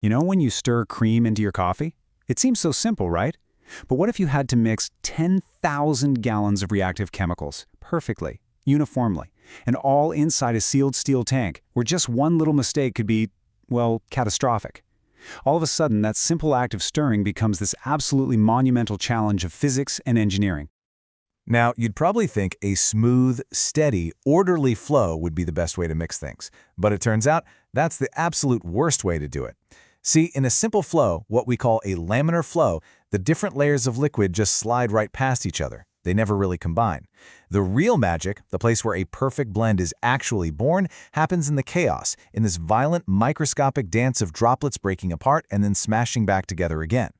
You know when you stir cream into your coffee? It seems so simple, right? But what if you had to mix 10,000 gallons of reactive chemicals perfectly, uniformly, and all inside a sealed steel tank where just one little mistake could be, well, catastrophic? All of a sudden, that simple act of stirring becomes this absolutely monumental challenge of physics and engineering. Now, you'd probably think a smooth, steady, orderly flow would be the best way to mix things. But it turns out that's the absolute worst way to do it. See, in a simple flow, what we call a laminar flow, the different layers of liquid just slide right past each other. They never really combine. The real magic, the place where a perfect blend is actually born, happens in the chaos, in this violent microscopic dance of droplets breaking apart and then smashing back together again.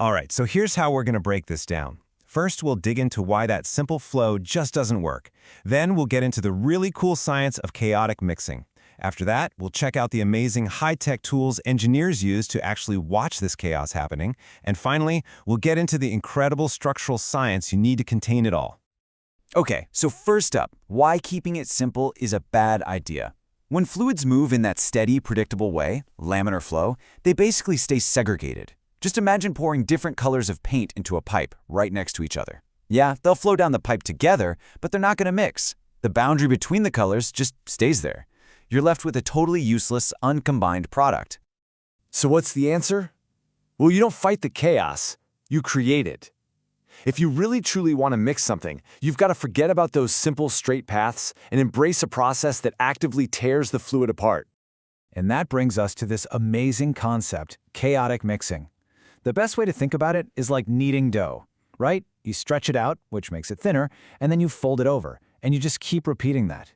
All right, so here's how we're going to break this down. First, we'll dig into why that simple flow just doesn't work. Then we'll get into the really cool science of chaotic mixing. After that, we'll check out the amazing high-tech tools engineers use to actually watch this chaos happening. And finally, we'll get into the incredible structural science you need to contain it all. Okay, so first up, why keeping it simple is a bad idea. When fluids move in that steady, predictable way, laminar flow, they basically stay segregated. Just imagine pouring different colors of paint into a pipe right next to each other. Yeah, they'll flow down the pipe together, but they're not going to mix. The boundary between the colors just stays there. You're left with a totally useless, uncombined product. So what's the answer? Well, you don't fight the chaos, you create it. If you really truly want to mix something, you've got to forget about those simple straight paths and embrace a process that actively tears the fluid apart. And that brings us to this amazing concept, chaotic mixing. The best way to think about it is like kneading dough, right? You stretch it out, which makes it thinner, and then you fold it over, and you just keep repeating that.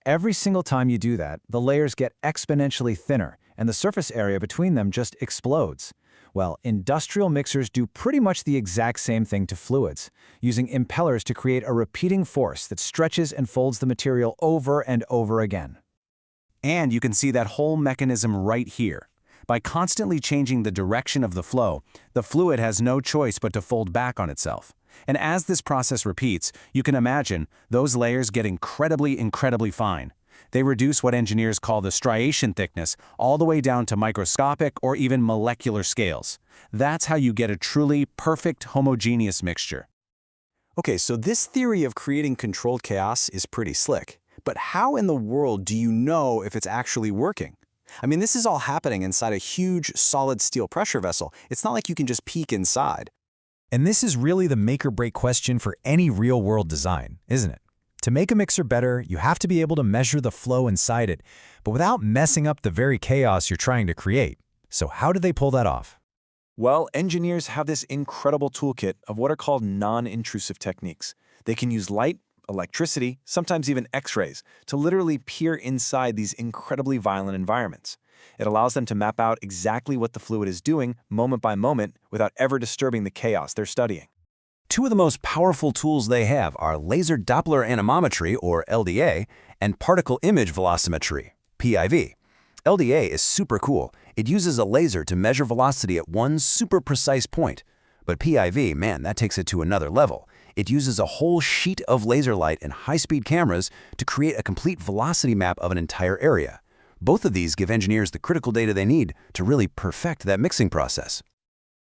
Every single time you do that, the layers get exponentially thinner, and the surface area between them just explodes. Well, industrial mixers do pretty much the exact same thing to fluids, using impellers to create a repeating force that stretches and folds the material over and over again. And you can see that whole mechanism right here. By constantly changing the direction of the flow, the fluid has no choice but to fold back on itself. And as this process repeats, you can imagine those layers get incredibly fine. They reduce what engineers call the striation thickness all the way down to microscopic or even molecular scales. That's how you get a truly perfect homogeneous mixture. Okay, so this theory of creating controlled chaos is pretty slick. But how in the world do you know if it's actually working? I mean, this is all happening inside a huge, solid steel pressure vessel. It's not like you can just peek inside. And this is really the make-or-break question for any real-world design, isn't it? To make a mixer better, you have to be able to measure the flow inside it, but without messing up the very chaos you're trying to create. So how do they pull that off? Well, engineers have this incredible toolkit of what are called non-intrusive techniques. They can use light, electricity, sometimes even X-rays, to literally peer inside these incredibly violent environments. It allows them to map out exactly what the fluid is doing moment by moment without ever disturbing the chaos they're studying. Two of the most powerful tools they have are laser Doppler anemometry, or LDA, and particle image velocimetry, PIV. LDA is super cool. It uses a laser to measure velocity at one super precise point. But PIV, man, that takes it to another level. It uses a whole sheet of laser light and high-speed cameras to create a complete velocity map of an entire area. Both of these give engineers the critical data they need to really perfect that mixing process.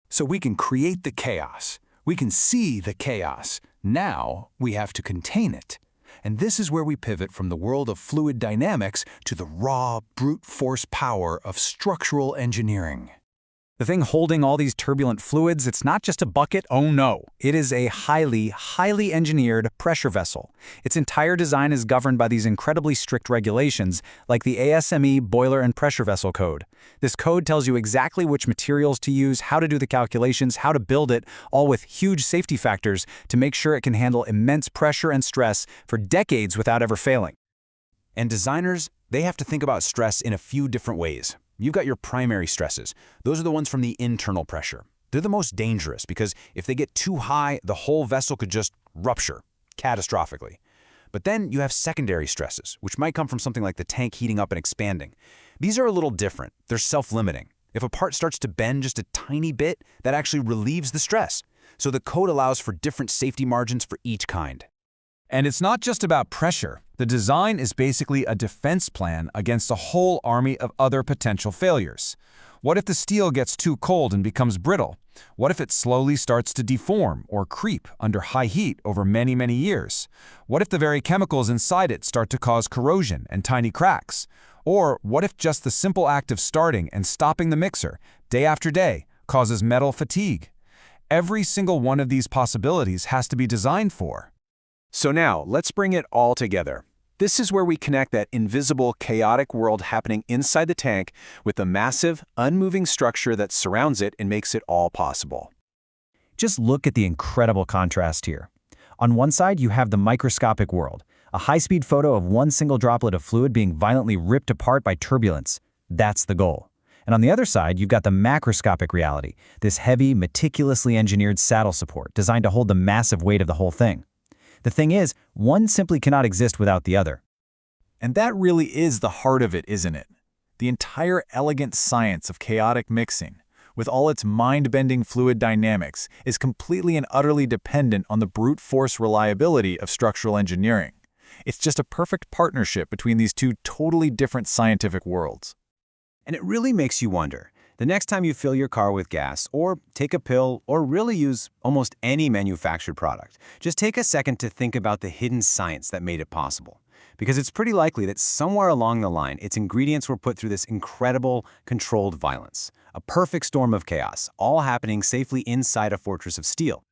So we can create the chaos. We can see the chaos. Now we have to contain it. And this is where we pivot from the world of fluid dynamics to the raw, brute force power of structural engineering. The thing holding all these turbulent fluids, it's not just a bucket, oh no. It is a highly engineered pressure vessel. Its entire design is governed by these incredibly strict regulations, like the ASME Boiler and Pressure Vessel Code. This code tells you exactly which materials to use, how to do the calculations, how to build it, all with huge safety factors to make sure it can handle immense pressure and stress for decades without ever failing. And designers, they have to think about stress in a few different ways. You've got your primary stresses. Those are the ones from the internal pressure. They're the most dangerous because if they get too high, the whole vessel could just rupture, catastrophically. But then you have secondary stresses, which might come from something like the tank heating up and expanding. These are a little different. They're self-limiting. If a part starts to bend just a tiny bit, that actually relieves the stress. So the code allows for different safety margins for each kind. And it's not just about pressure. The design is basically a defense plan against a whole army of other potential failures. What if the steel gets too cold and becomes brittle? What if it slowly starts to deform or creep under high heat over many, many years? What if the very chemicals inside it start to cause corrosion and tiny cracks? Or what if just the simple act of starting and stopping the mixer, day after day, causes metal fatigue? Every single one of these possibilities has to be designed for. So now, let's bring it all together. This is where we connect that invisible, chaotic world happening inside the tank with the massive, unmoving structure that surrounds it and makes it all possible. Just look at the incredible contrast here. On one side, you have the microscopic world, a high-speed photo of one single droplet of fluid being violently ripped apart by turbulence. That's the goal. And on the other side, you've got the macroscopic reality, this heavy, meticulously engineered saddle support designed to hold the massive weight of the whole thing. The thing is, one simply cannot exist without the other. And that really is the heart of it, isn't it? The entire elegant science of chaotic mixing, with all its mind-bending fluid dynamics, is completely and utterly dependent on the brute force reliability of structural engineering. It's just a perfect partnership between these two totally different scientific worlds. And it really makes you wonder, the next time you fill your car with gas, or take a pill, or really use almost any manufactured product, just take a second to think about the hidden science that made it possible. Because it's pretty likely that somewhere along the line, its ingredients were put through this incredible, controlled violence. A perfect storm of chaos, all happening safely inside a fortress of steel.